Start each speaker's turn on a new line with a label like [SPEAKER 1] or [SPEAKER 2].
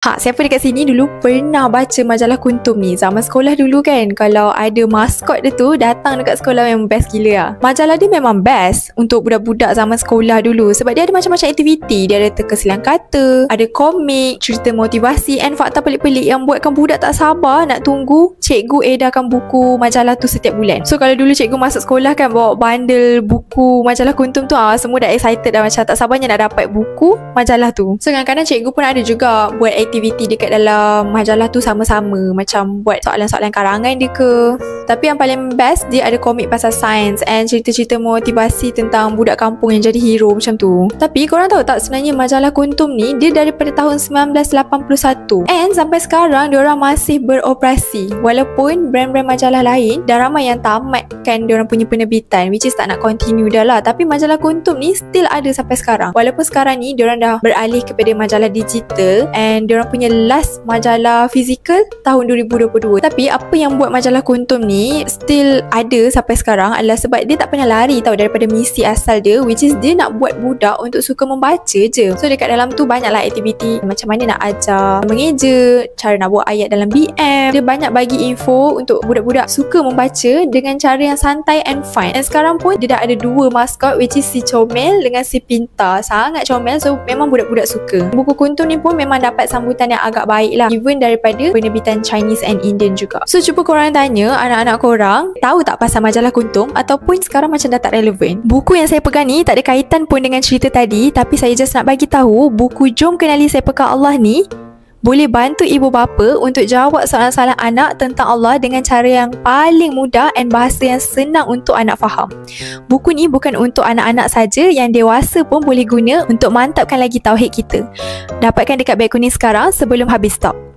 [SPEAKER 1] Siapa dekat sini dulu pernah baca majalah Kuntum ni? Zaman sekolah dulu kan, kalau ada maskot dia tu datang dekat sekolah memang best gila lah. Majalah dia memang best untuk budak-budak zaman sekolah dulu sebab dia ada macam-macam aktiviti. Dia ada teka silang kata, ada komik, cerita motivasi and fakta pelik-pelik yang buatkan budak tak sabar nak tunggu cikgu edarkan buku majalah tu setiap bulan. So kalau dulu cikgu masuk sekolah kan bawa bundle buku majalah Kuntum tu, semua dah excited dah, macam tak sabarnya nak dapat buku majalah tu. So kadang-kadang cikgu pun ada juga buat aktiviti dekat dalam majalah tu sama-sama, macam buat soalan-soalan karangan dia ke. Tapi yang paling best, dia ada komik pasal sains and cerita-cerita motivasi tentang budak kampung yang jadi hero macam tu. Tapi korang tahu tak, sebenarnya majalah Kuntum ni dia daripada tahun 1981 and sampai sekarang diorang masih beroperasi. Walaupun brand-brand majalah lain dah ramai yang tamatkan diorang punya penerbitan, which is tak nak continue dah lah, tapi majalah Kuntum ni still ada sampai sekarang. Walaupun sekarang ni diorang dah beralih kepada majalah digital and diorang punya last majalah fizikal tahun 2022. Tapi apa yang buat majalah Kuntum ni still ada sampai sekarang adalah sebab dia tak pernah lari tau daripada misi asal dia, which is dia nak buat budak untuk suka membaca je. So dekat dalam tu banyaklah aktiviti, macam mana nak ajar mengeja, cara nak buat ayat dalam BM. Dia banyak bagi info untuk budak-budak suka membaca dengan cara yang santai and fun. Dan sekarang pun dia dah ada dua maskot, which is si Comel dengan si Pinta. Sangat comel, so memang budak-budak suka. Buku Kuntum ni pun memang dapat sambutan yang agak baik lah, even daripada penerbitan Chinese and Indian juga. So cuba korang tanya anak-anak korang, tahu tak pasal majalah Kuntum ataupun sekarang macam dah tak relevan. Buku yang saya pegang ni tak ada kaitan pun dengan cerita tadi, tapi saya just nak bagi tahu buku Jom Kenali Saya Pegang Allah ni boleh bantu ibu bapa untuk jawab soalan-soalan anak tentang Allah dengan cara yang paling mudah dan bahasa yang senang untuk anak faham. Buku ni bukan untuk anak-anak saja, yang dewasa pun boleh guna untuk mantapkan lagi tauhid kita. Dapatkan dekat beg kuning sekarang sebelum habis stok.